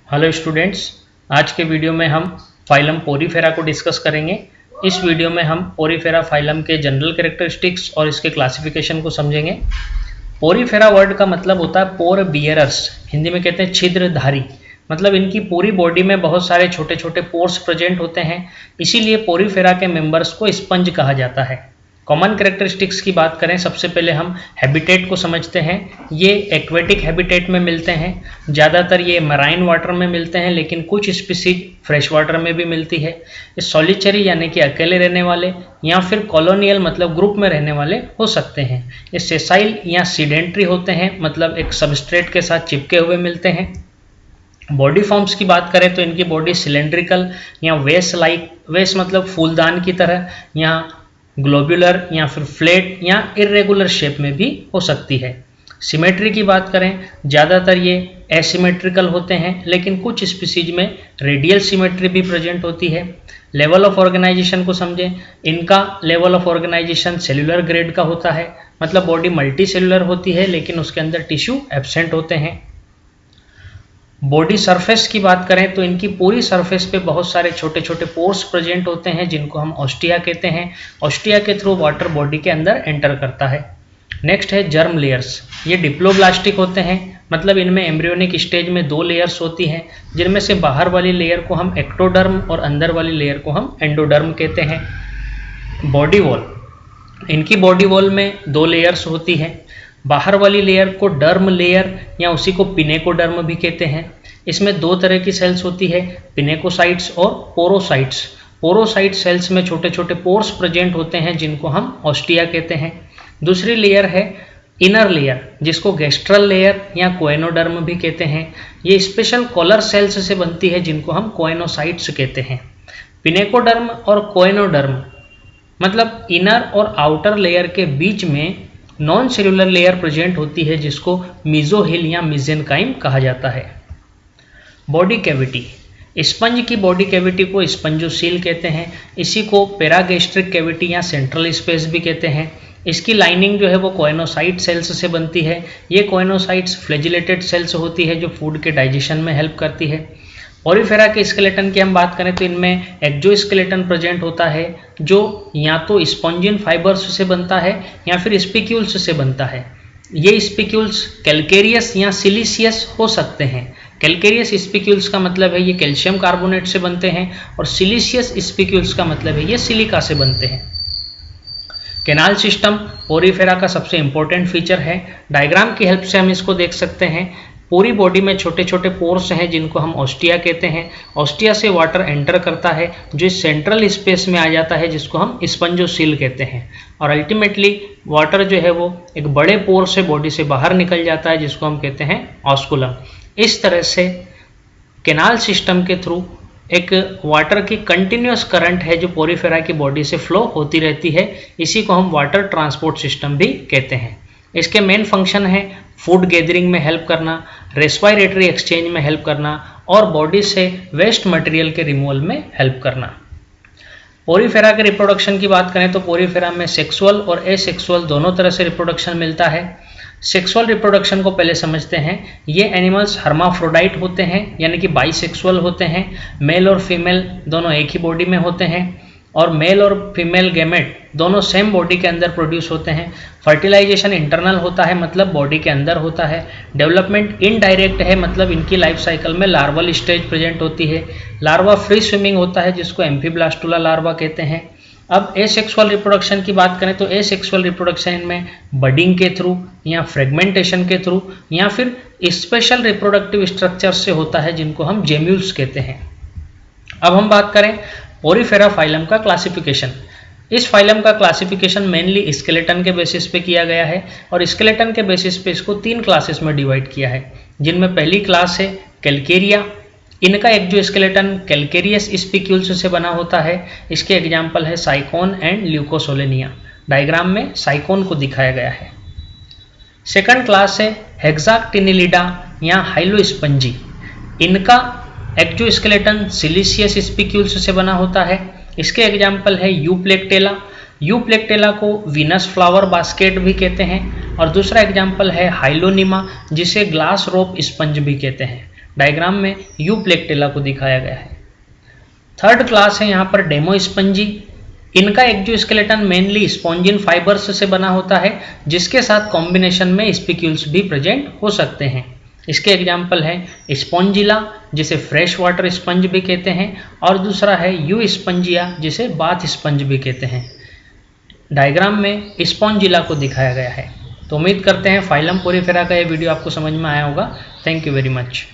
Hello students, आज के video में हम फाइलम पोरीफेरा को डिस्कस करेंगे। इस वीडियो में हम पोरीफेरा फाइलम के जनरल कैरेक्टरिस्टिक्स और इसके क्लासिफिकेशन को समझेंगे। पोरीफेरा वर्ड का मतलब होता है पोर बियरर्स, हिंदी में कहते हैं छिद्रधारी। मतलब इनकी पूरी बॉडी में बहुत सारे छोटे छोटे पोर्स प्रेजेंट होते हैं, इसीलिए पोरीफेरा के मेंबर्स को स्पंज कहा जाता है। कॉमन कैरेक्टरिस्टिक्स की बात करें, सबसे पहले हम हैबिटेट को समझते हैं। ये एक्वेटिक हैबिटेट में मिलते हैं, ज़्यादातर ये मराइन वाटर में मिलते हैं, लेकिन कुछ स्पीसीज फ्रेश वाटर में भी मिलती है। ये सॉलिटरी यानी कि अकेले रहने वाले या फिर कॉलोनियल मतलब ग्रुप में रहने वाले हो सकते हैं। ये सेसाइल या सीडेंट्री होते हैं, मतलब एक सबस्ट्रेट के साथ चिपके हुए मिलते हैं। बॉडी फॉर्म्स की बात करें तो इनकी बॉडी सिलेंड्रिकल या वेस लाइक, वेस मतलब फूलदान की तरह, या ग्लोबुलर या फिर फ्लैट या इरेगुलर शेप में भी हो सकती है। सिमेट्री की बात करें, ज़्यादातर ये एसिमेट्रिकल होते हैं, लेकिन कुछ स्पीसीज में रेडियल सिमेट्री भी प्रेजेंट होती है। लेवल ऑफ ऑर्गेनाइजेशन को समझें, इनका level of organization cellular grade का होता है, मतलब बॉडी मल्टी सेलुलर होती है लेकिन उसके अंदर टिश्यू एब्सेंट होते हैं। बॉडी सरफेस की बात करें तो इनकी पूरी सरफेस पे बहुत सारे छोटे छोटे पोर्स प्रेजेंट होते हैं, जिनको हम ऑस्टिया कहते हैं। ऑस्टिया के थ्रू वाटर बॉडी के अंदर एंटर करता है। नेक्स्ट है जर्म लेयर्स। ये डिप्लोब्लास्टिक होते हैं, मतलब इनमें एम्ब्रियोनिक स्टेज में 2 लेयर्स होती हैं, जिनमें से बाहर वाली लेयर को हम एक्टोडर्म और अंदर वाली लेयर को हम एंडोडर्म कहते हैं। बॉडी वॉल, इनकी बॉडी वॉल में 2 लेयर्स होती हैं। बाहर वाली लेयर को डर्म लेयर या उसी को पिनेकोडर्म भी कहते हैं। इसमें 2 तरह की सेल्स होती है, पिनेकोसाइट्स और पोरोसाइट्स। पोरोसाइट सेल्स में छोटे छोटे पोर्स प्रेजेंट होते हैं, जिनको हम ऑस्टिया कहते हैं। दूसरी लेयर है इनर लेयर, जिसको गैस्ट्रल लेयर या कोएनोडर्म भी कहते हैं। ये स्पेशल कॉलर सेल्स से बनती है, जिनको हम कोएनोसाइट्स कहते हैं। पिनेकोडर्म और कोएनोडर्म मतलब इनर और आउटर लेयर के बीच में नॉन सेलुलर लेयर प्रेजेंट होती है, जिसको मीजोहिल या मीजेनकाइम कहा जाता है। बॉडी कैविटी, स्पंज की बॉडी कैविटी को स्पंजोसील कहते हैं। इसी को पैरागैस्ट्रिक कैविटी या सेंट्रल स्पेस भी कहते हैं। इसकी लाइनिंग जो है वो कोएनोसाइट सेल्स से बनती है। ये कोएनोसाइट्स फ्लैजिलेटेड सेल्स होती है, जो फूड के डाइजेशन में हेल्प करती है। पोरीफेरा के स्केलेटन की हम बात करें तो इनमें एक्जोस्केलेटन प्रेजेंट होता है, जो या तो स्पॉन्जिन फाइबर्स से बनता है या फिर स्पिक्यूल्स से बनता है। ये स्पिक्यूल्स कैल्केरियस या सिलिशियस हो सकते हैं। कैल्केरियस स्पिक्यूल्स का मतलब है ये कैल्शियम कार्बोनेट से बनते हैं, और सिलिशियस स्पिक्यूल्स का मतलब है ये सिलिका से बनते हैं। कैनाल सिस्टम पोरीफेरा का सबसे इंपॉर्टेंट फीचर है। डायग्राम की हेल्प से हम इसको देख सकते हैं। पूरी बॉडी में छोटे छोटे पोर्स हैं, जिनको हम ऑस्टिया कहते हैं। ऑस्टिया से वाटर एंटर करता है, जो इस सेंट्रल स्पेस में आ जाता है, जिसको हम स्पंजोसील कहते हैं। और अल्टीमेटली वाटर जो है वो एक बड़े पोर से बॉडी से बाहर निकल जाता है, जिसको हम कहते हैं ऑस्कुलम। इस तरह से कैनाल सिस्टम के थ्रू एक वाटर की कंटिन्यूस करंट है, जो पोरीफेरा की बॉडी से फ्लो होती रहती है। इसी को हम वाटर ट्रांसपोर्ट सिस्टम भी कहते हैं। इसके मेन फंक्शन है फूड गैदरिंग में हेल्प करना, रेस्पिरेटरी एक्सचेंज में हेल्प करना, और बॉडी से वेस्ट मटेरियल के रिमूवल में हेल्प करना। पोरीफेरा के रिप्रोडक्शन की बात करें तो पोरीफेरा में सेक्सुअल और एसेक्सुअल दोनों तरह से रिप्रोडक्शन मिलता है। सेक्सुअल रिप्रोडक्शन को पहले समझते हैं। ये एनिमल्स हर्माफ्रोडाइट होते हैं, यानी कि बाइसेक्सुअल होते हैं। मेल और फीमेल दोनों एक ही बॉडी में होते हैं, और मेल और फीमेल गैमेट दोनों सेम बॉडी के अंदर प्रोड्यूस होते हैं। फर्टिलाइजेशन इंटरनल होता है, मतलब बॉडी के अंदर होता है। डेवलपमेंट इनडायरेक्ट है, मतलब इनकी लाइफ साइकिल में लार्वल स्टेज प्रेजेंट होती है। लार्वा फ्री स्विमिंग होता है, जिसको एम्फीब्लास्टुला लार्वा कहते हैं। अब एसेक्सुअल रिप्रोडक्शन की बात करें तो एसेक्सुअल रिप्रोडक्शन में बडिंग के थ्रू या फ्रेगमेंटेशन के थ्रू या फिर स्पेशल रिप्रोडक्टिव स्ट्रक्चर से होता है, जिनको हम जेम्यूल्स कहते हैं। अब हम बात करें पोरीफेरा फाइलम का क्लासिफिकेशन। इस फाइलम का क्लासिफिकेशन मेनली स्केलेटन के बेसिस पे किया गया है, और स्केलेटन के बेसिस पे इसको 3 क्लासेस में डिवाइड किया है, जिनमें पहली क्लास है कैल्केरिया। इनका एक्जोस्केलेटन कैल्केरियस स्पिक्यूल्स से बना होता है। इसके एग्जाम्पल है साइकोन एंड ल्यूकोसोलेनिया। डायग्राम में साइकोन को दिखाया गया है। सेकंड क्लास है हेक्साक्टिनिलिडा या हाइलोस्पंजी। इनका एक्जोस्केलेटन सिलिशियस स्पिक्यूल्स से बना होता है। इसके एग्जाम्पल है यूप्लेक्टेला। यूप्लेक्टेला को वीनस फ्लावर बास्केट भी कहते हैं, और दूसरा एग्जाम्पल है हाइलोनिमा, जिसे ग्लास रोप स्पंज भी कहते हैं। डायग्राम में यूप्लेक्टेला को दिखाया गया है। थर्ड क्लास है यहाँ पर डेमोस्पंजी। इनका एक्जोस्केलेटन मेनली स्पॉन्जिन फाइबर्स से बना होता है, जिसके साथ कॉम्बिनेशन में स्पिक्यूल्स भी प्रेजेंट हो सकते हैं। इसके एग्जाम्पल है स्पॉन्जिला, जिसे फ्रेश वाटर स्पंज भी कहते हैं, और दूसरा है यू स्पंजिया, जिसे बाथ स्पंज भी कहते हैं। डायग्राम में स्पॉन्जिला को दिखाया गया है। तो उम्मीद करते हैं फाइलम पोरीफेरा का ये वीडियो आपको समझ में आया होगा। Thank you very much.